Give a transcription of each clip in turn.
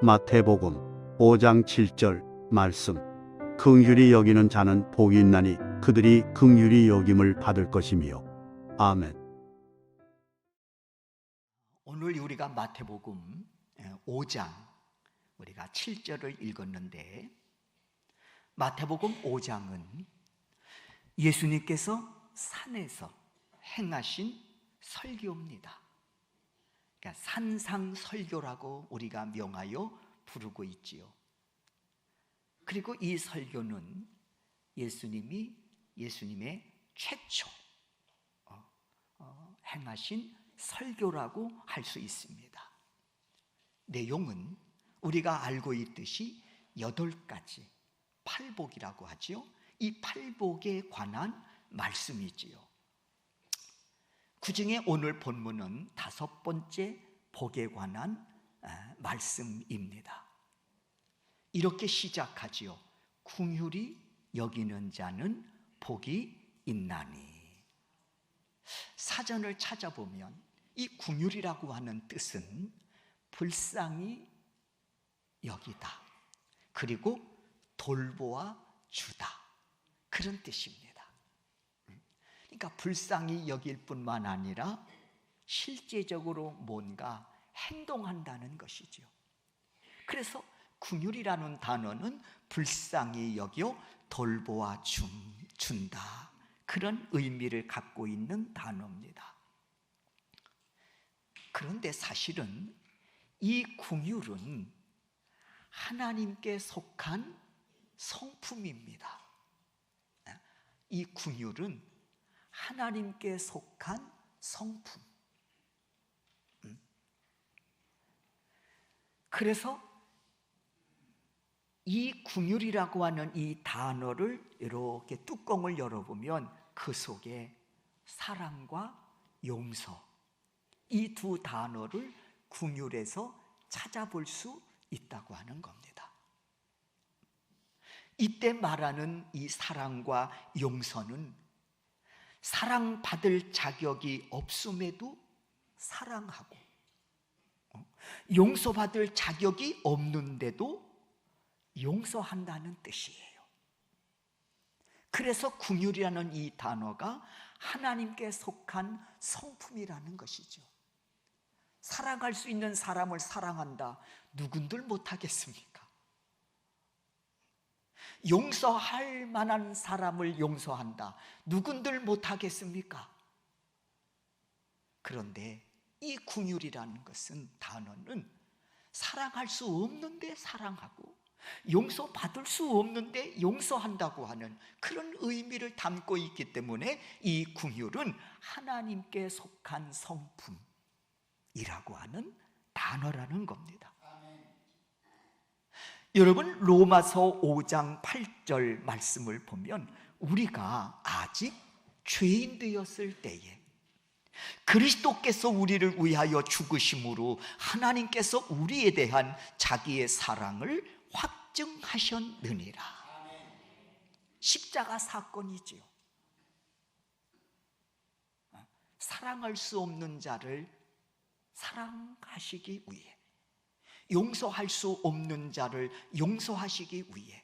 마태복음 5장 7절 말씀. 긍휼히 여기는 자는 복이 있나니 그들이 긍휼히 여김을 받을 것이며. 아멘. 오늘 우리가 마태복음 5장 우리가 7절을 읽었는데, 마태복음 5장은 예수님께서 산에서 행하신 설교입니다. 그러니까 산상설교라고 우리가 명하여 부르고 있지요. 그리고 이 설교는 예수님의 최초 행하신 설교라고 할 수 있습니다. 내용은 우리가 알고 있듯이 8가지 팔복이라고 하지요. 이 팔복에 관한 말씀이지요. 그 중에 오늘 본문은 5번째 복에 관한 말씀입니다. 이렇게 시작하지요. 긍휼히 여기는 자는 복이 있나니. 사전을 찾아보면 이 긍휼이라고 하는 뜻은 불쌍히 여기다, 그리고 돌보아 주다, 그런 뜻입니다. 그러니까 불쌍히 여길 뿐만 아니라 실제적으로 뭔가 행동한다는 것이죠. 그래서 긍휼이라는 단어는 불쌍히 여겨 돌보아 준다, 그런 의미를 갖고 있는 단어입니다. 그런데 사실은 이 긍휼은 하나님께 속한 성품입니다. 이 긍휼은 하나님께 속한 성품. 그래서 이 긍휼이라고 하는 이 단어를 이렇게 뚜껑을 열어보면 그 속에 사랑과 용서, 이 두 단어를 긍휼에서 찾아볼 수 있다고 하는 겁니다. 이때 말하는 이 사랑과 용서는 사랑받을 자격이 없음에도 사랑하고, 용서받을 자격이 없는데도 용서한다는 뜻이에요. 그래서 긍휼이라는 이 단어가 하나님께 속한 성품이라는 것이죠. 사랑할 수 있는 사람을 사랑한다, 누군들 못하겠습니까? 용서할 만한 사람을 용서한다, 누군들 못하겠습니까? 그런데 이 긍휼이라는 것은, 단어는 사랑할 수 없는데 사랑하고 용서받을 수 없는데 용서한다고 하는 그런 의미를 담고 있기 때문에 이 긍휼은 하나님께 속한 성품이라고 하는 단어라는 겁니다. 여러분, 로마서 5장 8절 말씀을 보면 우리가 아직 죄인 되었을 때에 그리스도께서 우리를 위하여 죽으심으로 하나님께서 우리에 대한 자기의 사랑을 확증하셨느니라. 십자가 사건이지요. 사랑할 수 없는 자를 사랑하시기 위해, 용서할 수 없는 자를 용서하시기 위해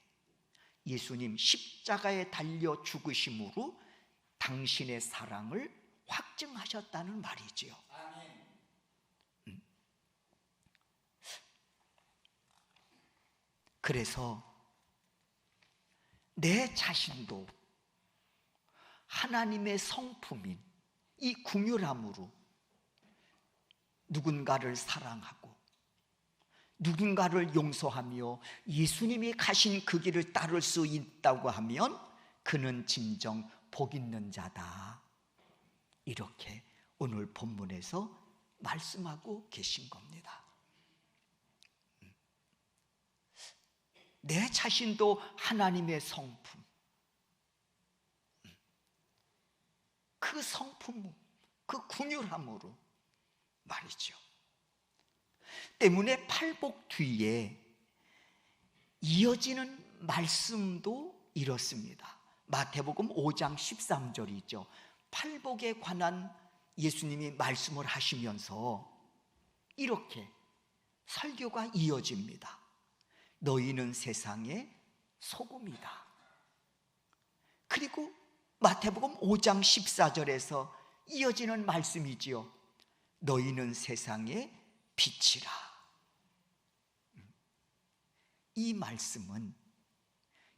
예수님 십자가에 달려 죽으심으로 당신의 사랑을 확증하셨다는 말이지요. 그래서 내 자신도 하나님의 성품인 이 긍휼함으로 누군가를 사랑하고 누군가를 용서하며 예수님이 가신 그 길을 따를 수 있다고 하면 그는 진정 복 있는 자다, 이렇게 오늘 본문에서 말씀하고 계신 겁니다. 내 자신도 하나님의 성품, 그 성품, 그 긍휼함으로 말이죠. 때문에 팔복 뒤에 이어지는 말씀도 이렇습니다. 마태복음 5장 13절이죠. 팔복에 관한 예수님이 말씀을 하시면서 이렇게 설교가 이어집니다. 너희는 세상의 소금이다. 그리고 마태복음 5장 14절에서 이어지는 말씀이지요. 너희는 세상의 빛이라. 이 말씀은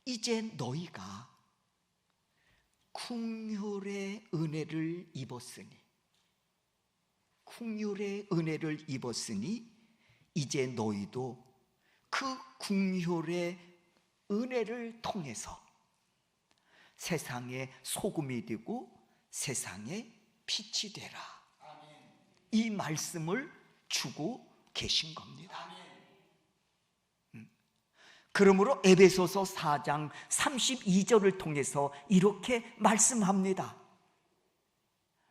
이제 너희가 긍휼의 은혜를 입었으니 이제 너희도 그 긍휼의 은혜를 통해서 세상의 소금이 되고 세상의 빛이 되라. 이 말씀을 주고 계신 겁니다. 그러므로 에베소서 4장 32절을 통해서 이렇게 말씀합니다.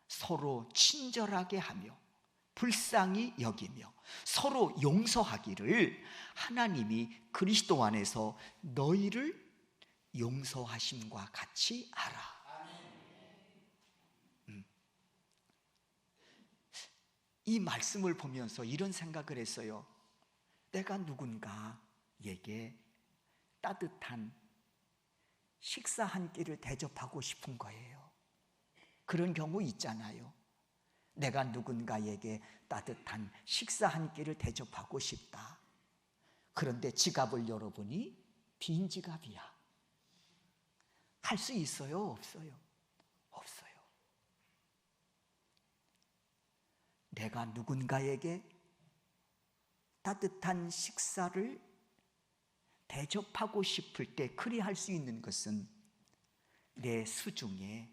서로 친절하게 하며 불쌍히 여기며 서로 용서하기를 하나님이 그리스도 안에서 너희를 용서하심과 같이 하라. 이 말씀을 보면서 이런 생각을 했어요. 내가 누군가에게 따뜻한 식사 한 끼를 대접하고 싶은 거예요. 그런 경우 있잖아요. 내가 누군가에게 따뜻한 식사 한 끼를 대접하고 싶다. 그런데 지갑을 열어보니 빈 지갑이야. 할 수 있어요? 없어요? 없어요. 내가 누군가에게 따뜻한 식사를 대접하고 싶을 때 그리할 수 있는 것은 내 수중에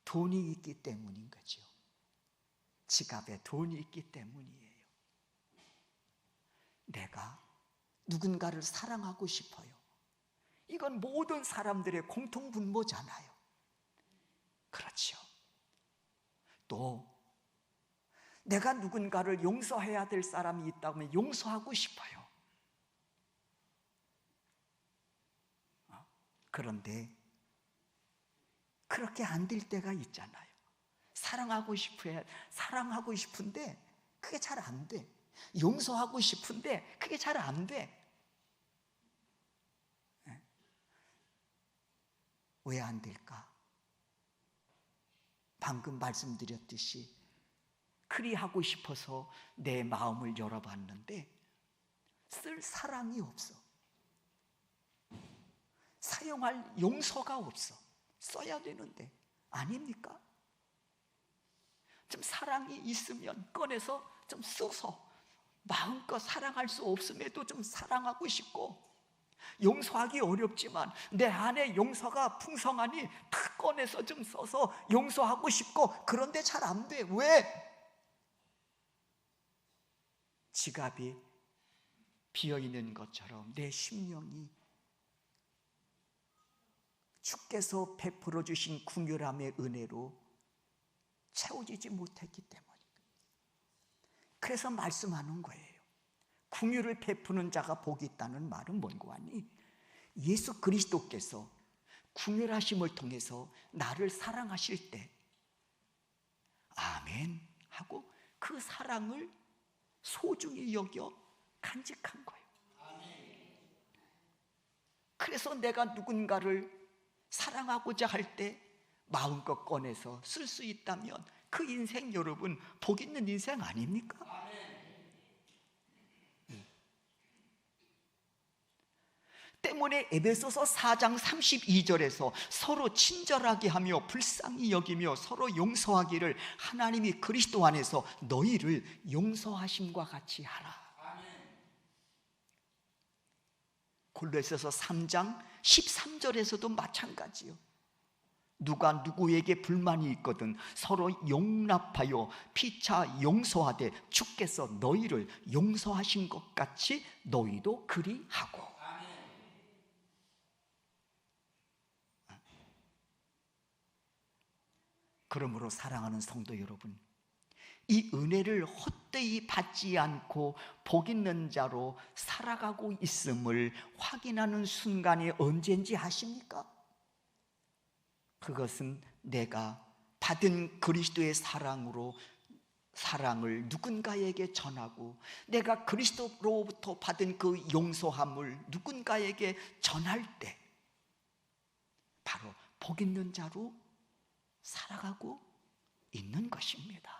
돈이 있기 때문인 거죠. 지갑에 돈이 있기 때문이에요. 내가 누군가를 사랑하고 싶어요. 이건 모든 사람들의 공통분모잖아요. 그렇죠. 또 내가 누군가를 용서해야 될 사람이 있다면 용서하고 싶어요. 그런데 그렇게 안 될 때가 있잖아요. 사랑하고 싶은데 그게 잘 안 돼. 용서하고 싶은데 그게 잘 안 돼. 왜 안 될까? 방금 말씀드렸듯이 그리하고 싶어서 내 마음을 열어봤는데 쓸 사랑이 없어. 사용할 용서가 없어. 써야 되는데 아닙니까? 좀 사랑이 있으면 꺼내서 좀 써서 마음껏 사랑할 수 없음에도 좀 사랑하고 싶고, 용서하기 어렵지만 내 안에 용서가 풍성하니 탁 꺼내서 좀 써서 용서하고 싶고, 그런데 잘 안 돼. 왜? 지갑이 비어있는 것처럼 내 심령이 주께서 베풀어 주신 긍휼함의 은혜로 채워지지 못했기 때문입니다. 그래서 말씀하는 거예요. 긍휼을 베푸는 자가 복이 있다는 말은 뭔고 하니, 예수 그리스도께서 긍휼하심을 통해서 나를 사랑하실 때 아멘 하고 그 사랑을 소중히 여겨 간직한 거예요. 그래서 내가 누군가를 사랑하고자 할 때 마음껏 꺼내서 쓸 수 있다면 그 인생, 여러분, 복 있는 인생 아닙니까? 때문에 에베소서 4장 32절에서 서로 친절하게 하며 불쌍히 여기며 서로 용서하기를 하나님이 그리스도 안에서 너희를 용서하심과 같이 하라. 골로새서 3장 13절에서도 마찬가지요. 누가 누구에게 불만이 있거든 서로 용납하여 피차 용서하되 주께서 너희를 용서하신 것 같이 너희도 그리하고. 그러므로 사랑하는 성도 여러분, 이 은혜를 헛되이 받지 않고 복 있는 자로 살아가고 있음을 확인하는 순간이 언제인지 아십니까? 그것은 내가 받은 그리스도의 사랑으로 사랑을 누군가에게 전하고 내가 그리스도로부터 받은 그 용서함을 누군가에게 전할 때 바로 복 있는 자로 살아가고 있는 것입니다.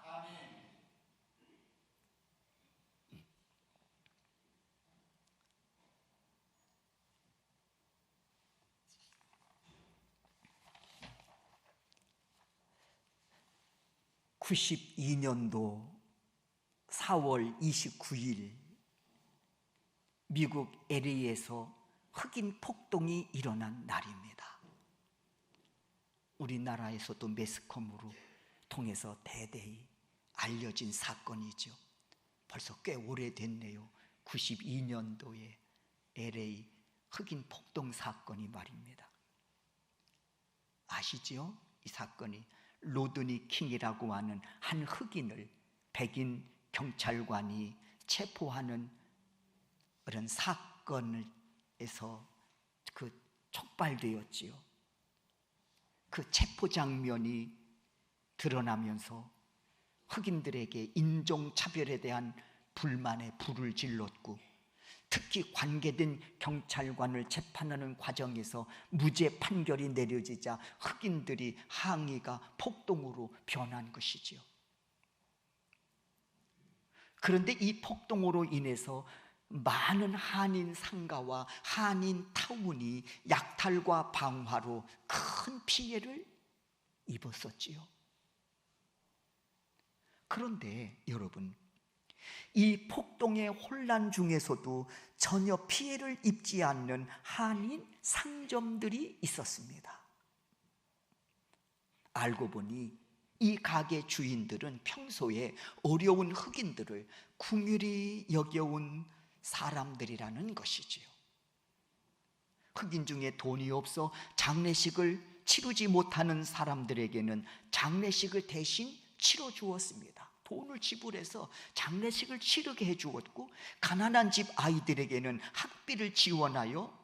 92년도 4월 29일 미국 LA에서 흑인 폭동이 일어난 날입니다. 우리나라에서도 매스컴으로 통해서 대대히 알려진 사건이죠. 벌써 꽤 오래됐네요. 92년도에 LA 흑인 폭동 사건이 말입니다. 아시죠? 이 사건이 로드니 킹이라고 하는 한 흑인을 백인 경찰관이 체포하는 그런 사건에서 촉발되었지요. 그 체포 장면이 드러나면서 흑인들에게 인종차별에 대한 불만에 불을 질렀고, 특히 관계된 경찰관을 재판하는 과정에서 무죄 판결이 내려지자 흑인들이 항의가 폭동으로 변한 것이지요. 그런데 이 폭동으로 인해서 많은 한인 상가와 한인 타운이 약탈과 방화로 큰 피해를 입었었지요. 그런데 여러분, 이 폭동의 혼란 중에서도 전혀 피해를 입지 않는 한인 상점들이 있었습니다. 알고 보니 이 가게 주인들은 평소에 어려운 흑인들을 긍휼히 여겨온 사람들이라는 것이지요. 흑인 중에 돈이 없어 장례식을 치르지 못하는 사람들에게는 장례식을 대신 치러 주었습니다. 돈을 지불해서 장례식을 치르게 해주었고, 가난한 집 아이들에게는 학비를 지원하여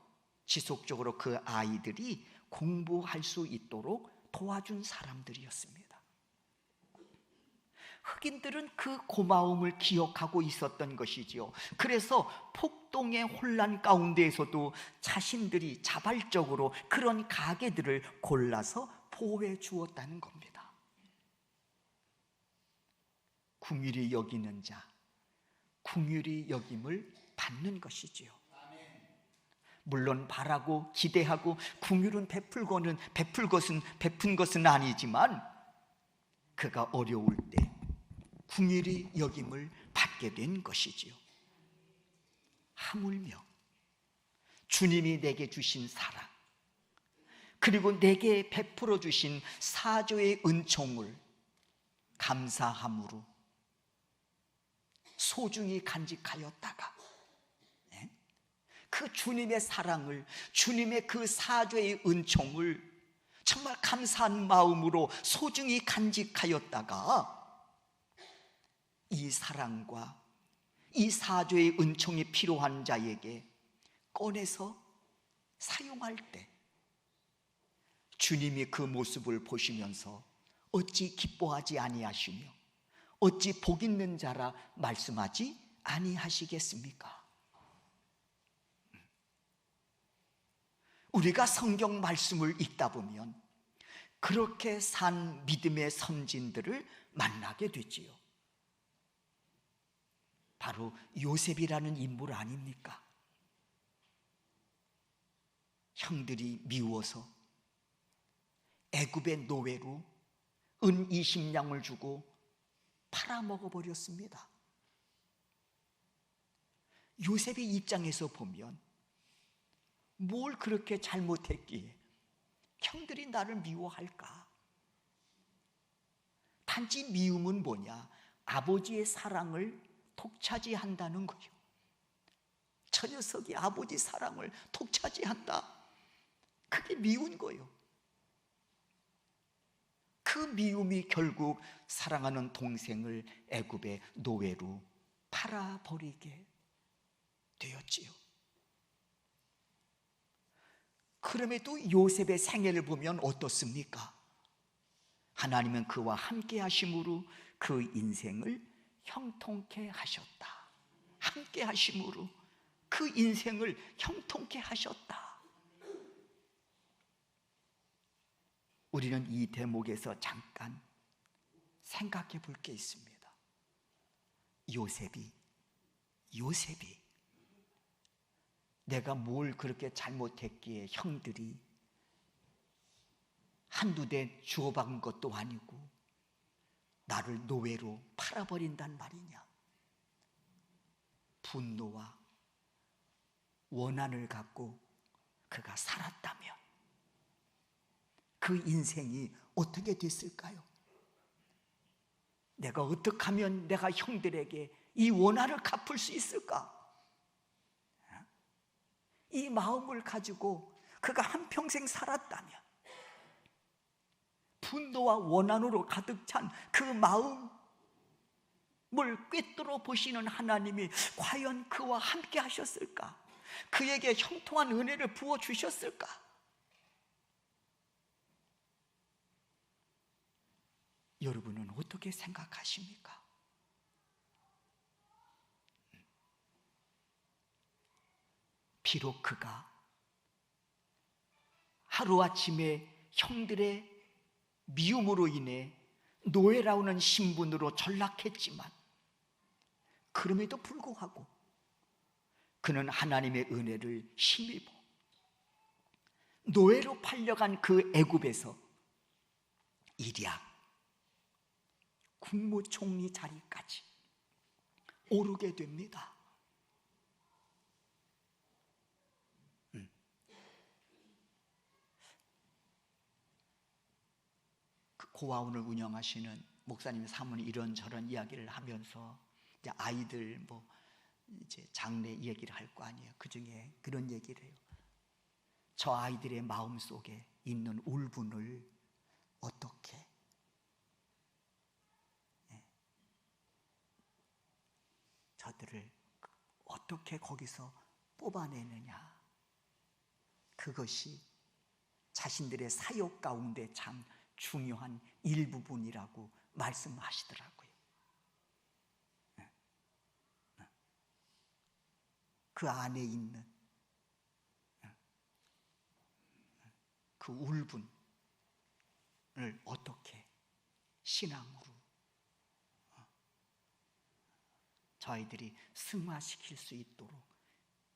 지속적으로 그 아이들이 공부할 수 있도록 도와준 사람들이었습니다. 흑인들은 그 고마움을 기억하고 있었던 것이지요. 그래서 폭동의 혼란 가운데에서도 자신들이 자발적으로 그런 가게들을 골라서 보호해 주었다는 겁니다. 긍휼히 여기는 자, 긍휼히 여김을 받는 것이지요. 물론 바라고 기대하고 긍휼은 베푼 것은 아니지만, 그가 어려울 때 긍휼히 여김을 받게 된 것이지요. 하물며 주님이 내게 주신 사랑, 그리고 내게 베풀어 주신 사조의 은총을 감사함으로 소중히 간직하였다가 그 주님의 사랑을, 주님의 그 사죄의 은총을 정말 감사한 마음으로 소중히 간직하였다가 이 사랑과 이 사죄의 은총이 필요한 자에게 꺼내서 사용할 때 주님이 그 모습을 보시면서 어찌 기뻐하지 아니하시며 어찌 복 있는 자라 말씀하지 아니하시겠습니까? 우리가 성경 말씀을 읽다 보면 그렇게 산 믿음의 선진들을 만나게 되지요. 바로 요셉이라는 인물 아닙니까? 형들이 미워서 애굽의 노예로 은 20냥을 주고 팔아먹어 버렸습니다. 요셉의 입장에서 보면 뭘 그렇게 잘못했기에 형들이 나를 미워할까? 단지 미움은 뭐냐? 아버지의 사랑을 독차지한다는 거예요. 저 녀석이 아버지 사랑을 독차지한다. 그게 미운 거예요. 그 미움이 결국 사랑하는 동생을 애굽의 노예로 팔아버리게 되었지요. 그럼에도 요셉의 생애를 보면 어떻습니까? 하나님은 그와 함께 하심으로 그 인생을 형통케 하셨다. 함께 하심으로 그 인생을 형통케 하셨다. 우리는 이 대목에서 잠깐 생각해 볼 게 있습니다. 요셉이 내가 뭘 그렇게 잘못했기에 형들이 한두 대 주워박은 것도 아니고 나를 노예로 팔아버린단 말이냐. 분노와 원한을 갖고 그가 살았다면 그 인생이 어떻게 됐을까요? 내가 어떻게 하면 내가 형들에게 이 원한을 갚을 수 있을까? 이 마음을 가지고 그가 한평생 살았다면, 분노와 원한으로 가득 찬 그 마음을 꿰뚫어 보시는 하나님이 과연 그와 함께 하셨을까? 그에게 형통한 은혜를 부어주셨을까? 여러분은 어떻게 생각하십니까? 비록 그가 하루아침에 형들의 미움으로 인해 노예라는 신분으로 전락했지만, 그럼에도 불구하고 그는 하나님의 은혜를 힘입어 노예로 팔려간 그 애굽에서 일약 국무총리 자리까지 오르게 됩니다. 고아원을 운영하시는 목사님 사모님 이런저런 이야기를 하면서 이제 아이들 이제 장래 얘기를 할 거 아니에요. 그 중에 그런 얘기를 해요. 저 아이들의 마음 속에 있는 울분을 어떻게 저들을 어떻게 거기서 뽑아내느냐. 그것이 자신들의 사역 가운데 참 중요한 일부분이라고 말씀하시더라고요. 그 안에 있는 그 울분을 어떻게 신앙으로 저희들이 승화시킬 수 있도록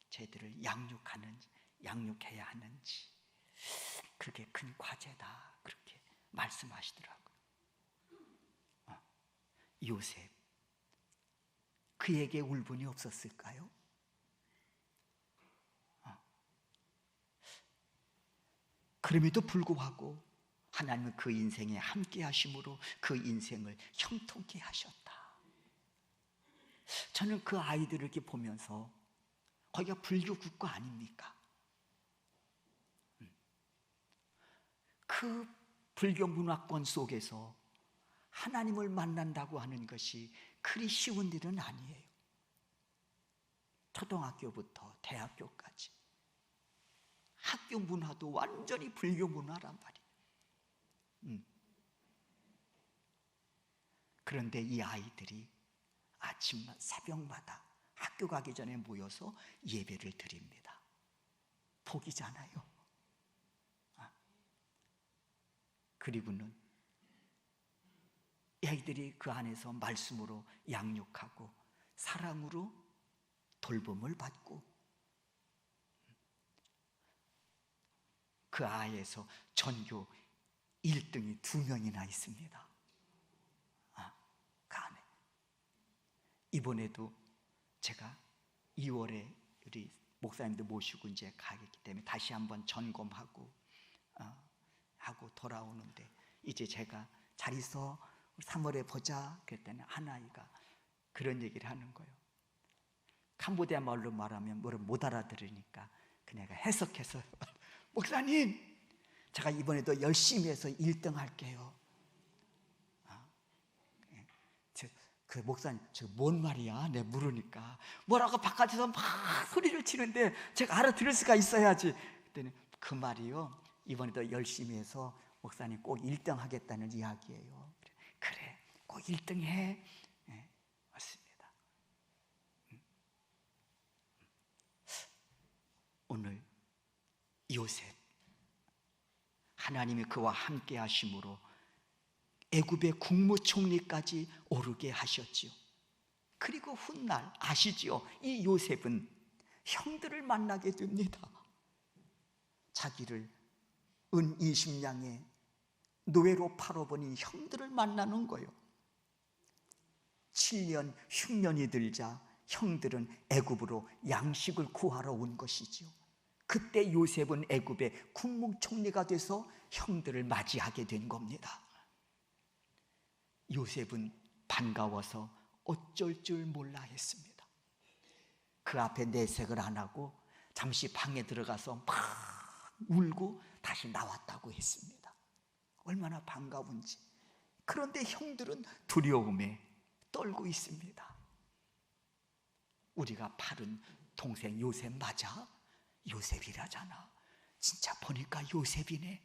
저희들을 양육해야 하는지, 그게 큰 과제다, 그렇게 말씀하시더라고요. 요셉, 그에게 울분이 없었을까요? 그럼에도 불구하고 하나님은 그 인생에 함께 하심으로 그 인생을 형통케 하셨다. 저는 그 아이들을 이렇게 보면서 거기가 불교 국가 아닙니까? 그 불교 문화권 속에서 하나님을 만난다고 하는 것이 그리 쉬운 일은 아니에요. 초등학교부터 대학교까지 학교 문화도 완전히 불교 문화란 말이에요. 그런데 이 아이들이 아침마다 새벽마다 학교 가기 전에 모여서 예배를 드립니다. 복이잖아요. 그리고는 아이들이 그 안에서 말씀으로 양육하고 사랑으로 돌봄을 받고, 그 아이에서 전교 1등이 2명이나 있습니다. 그 안에. 이번에도 제가 2월에 우리 목사님들 모시고 이제 가기 때문에 다시 한번 점검하고 하고 돌아오는데, 이제 제가 잘 있어 3월에 보자 그랬더니 한 아이가 그런 얘기를 하는 거예요. 캄보디아 말로 말하면 뭐를 못 알아들으니까 그냥 해석해서 목사님, 제가 이번에도 열심히 해서 1등 할게요. 그 목사님, 저 뭔 말이야? 내가 물으니까 뭐라고 바깥에서 막 소리를 치는데 제가 알아들을 수가 있어야지. 그랬더니 그 말이요, 이번에도 열심히 해서 목사님 꼭 1등 하겠다는 이야기예요. 그래, 꼭 1등 해. 네, 맞습니다. 오늘 요셉, 하나님이 그와 함께 하심으로 애굽의 국무총리까지 오르게 하셨지요. 그리고 훗날 아시지요? 이 요셉은 형들을 만나게 됩니다. 자기를 은 20냥에 노예로 팔아버린 형들을 만나는 거예요. 7년 흉년이 들자 형들은 애굽으로 양식을 구하러 온 것이지요. 그때 요셉은 애굽의 국무총리가 돼서 형들을 맞이하게 된 겁니다. 요셉은 반가워서 어쩔 줄 몰라 했습니다. 그 앞에 내색을 안 하고 잠시 방에 들어가서 막 울고 다시 나왔다고 했습니다. 얼마나 반가운지. 그런데 형들은 두려움에 떨고 있습니다. 우리가 팔은 동생 요셉 맞아? 요셉이라잖아. 진짜 보니까 요셉이네.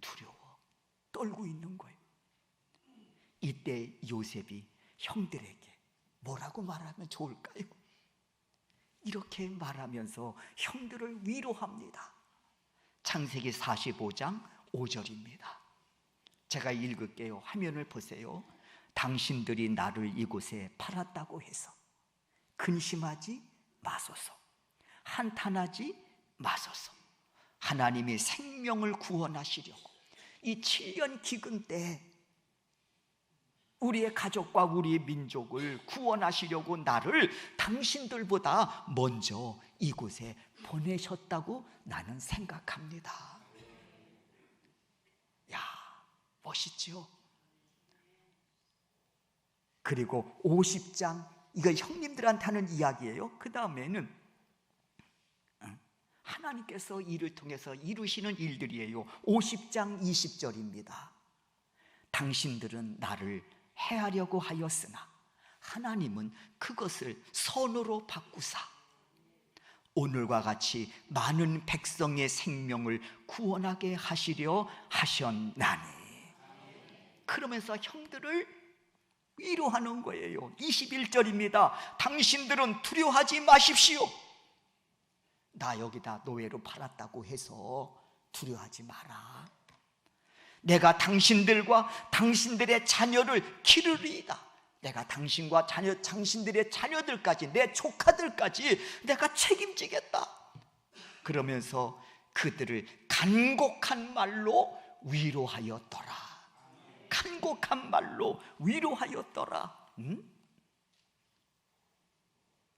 두려워 떨고 있는 거예요. 이때 요셉이 형들에게 뭐라고 말하면 좋을까요? 이렇게 말하면서 형들을 위로합니다. 창세기 45장 5절입니다. 제가 읽을게요. 화면을 보세요. 당신들이 나를 이곳에 팔았다고 해서 근심하지 마소서. 한탄하지 마소서. 하나님이 생명을 구원하시려고 이 7년 기근 때 우리의 가족과 우리의 민족을 구원하시려고 나를 당신들보다 먼저 이곳에 보내셨다고 나는 생각합니다. 야, 멋있죠? 그리고 50장, 이거 형님들한테 하는 이야기예요. 그 다음에는 하나님께서 이를 통해서 이루시는 일들이에요. 50장 20절입니다. 당신들은 나를 해하려고 하였으나 하나님은 그것을 선으로 바꾸사 오늘과 같이 많은 백성의 생명을 구원하게 하시려 하셨나니. 그러면서 형들을 위로하는 거예요. 21절입니다. 당신들은 두려워하지 마십시오. 나 여기다 노예로 팔았다고 해서 두려워하지 마라. 내가 당신들과 당신들의 자녀를 기르리이다. 내가 당신과 당신들의 자녀들까지, 내 조카들까지 내가 책임지겠다. 그러면서 그들을 간곡한 말로 위로하였더라. 간곡한 말로 위로하였더라.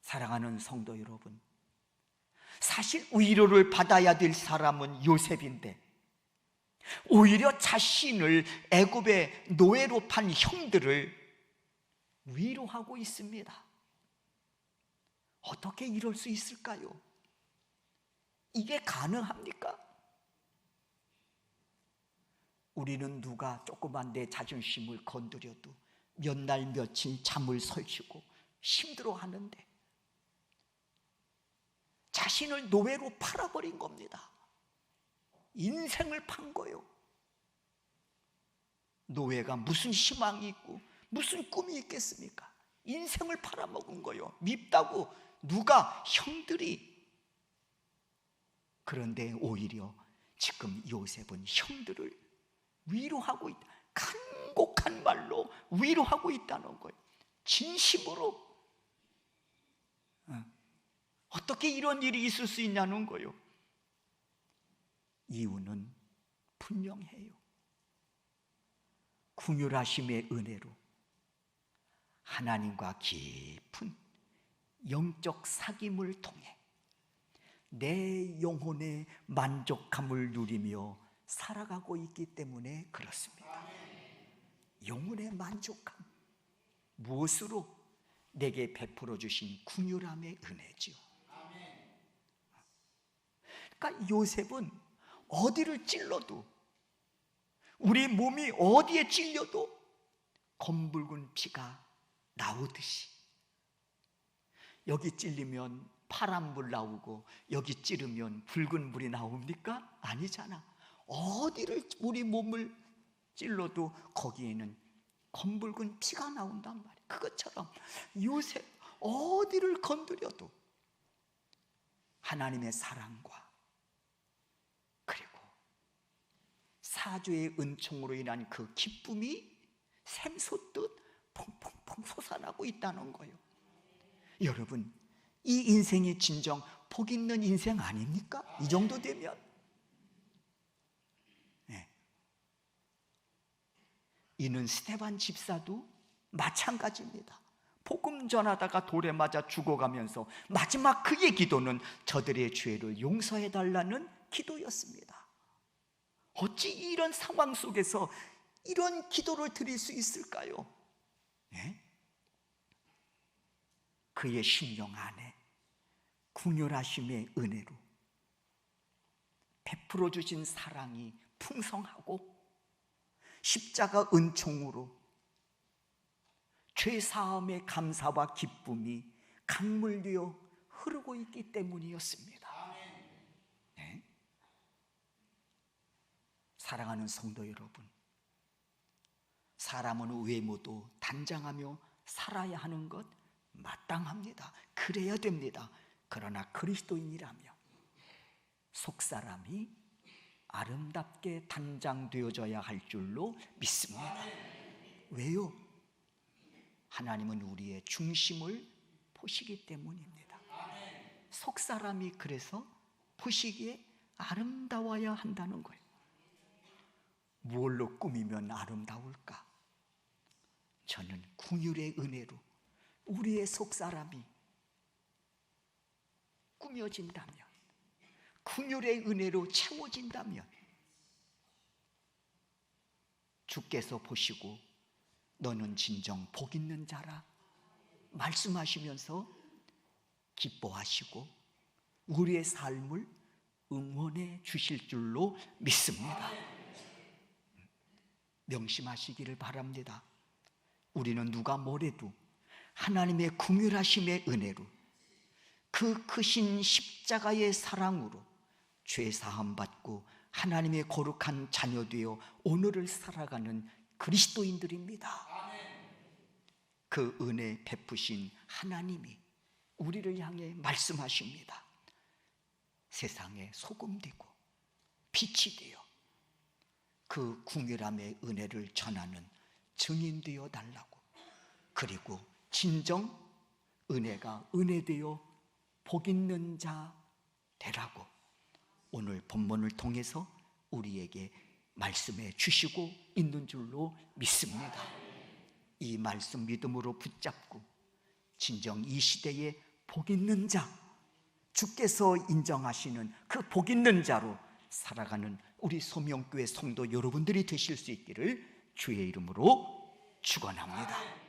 사랑하는 성도 여러분, 사실 위로를 받아야 될 사람은 요셉인데 오히려 자신을 애굽의 노예로 판 형들을 위로하고 있습니다. 어떻게 이럴 수 있을까요? 이게 가능합니까? 우리는 누가 조그만 내 자존심을 건드려도 몇 날 며칠 잠을 설치고 힘들어하는데 자신을 노예로 팔아버린 겁니다. 인생을 판 거예요. 노예가 무슨 희망이 있고 무슨 꿈이 있겠습니까? 인생을 팔아먹은 거예요. 밉다고 누가 형들이. 그런데 오히려 지금 요셉은 형들을 위로하고 있다. 간곡한 말로 위로하고 있다는 거예요. 진심으로. 어떻게 이런 일이 있을 수 있냐는 거예요. 이유는 분명해요. 긍휼하심의 은혜로 하나님과 깊은 영적 사귐을 통해 내 영혼의 만족함을 누리며 살아가고 있기 때문에 그렇습니다. 영혼의 만족함, 무엇으로? 내게 베풀어 주신 긍휼함의 은혜지요. 그러니까 요셉은 어디를 찔러도, 우리 몸이 어디에 찔려도 검붉은 피가 나오듯이, 여기 찔리면 파란불 나오고 여기 찌르면 붉은 불이 나옵니까? 아니잖아. 어디를 우리 몸을 찔러도 거기에는 검붉은 피가 나온단 말이에요. 그것처럼 요셉 어디를 건드려도 하나님의 사랑과 그리고 사주의 은총으로 인한 그 기쁨이 샘솟듯 퐁퐁퐁 솟아나고 있다는 거예요. 여러분, 이 인생이 진정 복 있는 인생 아닙니까? 이 정도 되면. 네. 이는 스데반 집사도 마찬가지입니다. 복음 전하다가 돌에 맞아 죽어가면서 마지막 그의 기도는 저들의 죄를 용서해 달라는 기도였습니다. 어찌 이런 상황 속에서 이런 기도를 드릴 수 있을까요? 네? 그의 심령 안에 궁휼하심의 은혜로 베풀어 주신 사랑이 풍성하고 십자가 은총으로 죄사함의 감사와 기쁨이 강물되어 흐르고 있기 때문이었습니다. 네? 사랑하는 성도 여러분, 사람은 외모도 단장하며 살아야 하는 것 마땅합니다. 그래야 됩니다. 그러나 그리스도인이라며 속사람이 아름답게 단장되어져야 할 줄로 믿습니다. 왜요? 하나님은 우리의 중심을 보시기 때문입니다. 속사람이 그래서 보시기에 아름다워야 한다는 거예요. 무엇로 꾸미면 아름다울까? 저는 긍휼의 은혜로 우리의 속사람이 꾸며진다면, 긍휼의 은혜로 채워진다면 주께서 보시고 너는 진정 복 있는 자라 말씀하시면서 기뻐하시고 우리의 삶을 응원해 주실 줄로 믿습니다. 명심하시기를 바랍니다. 우리는 누가 뭐래도 하나님의 긍휼하심의 은혜로 그 크신 십자가의 사랑으로 죄사함 받고 하나님의 거룩한 자녀 되어 오늘을 살아가는 그리스도인들입니다. 그 은혜 베푸신 하나님이 우리를 향해 말씀하십니다. 세상에 소금 되고 빛이 되어 그 긍휼함의 은혜를 전하는 증인 되어 달라고, 그리고 진정 은혜가 은혜 되어 복 있는 자 되라고 오늘 본문을 통해서 우리에게 말씀해 주시고 있는 줄로 믿습니다. 이 말씀 믿음으로 붙잡고 진정 이 시대에 복 있는 자, 주께서 인정하시는 그 복 있는 자로 살아가는 우리 소명교회 성도 여러분들이 되실 수 있기를 주의 이름으로 축원합니다.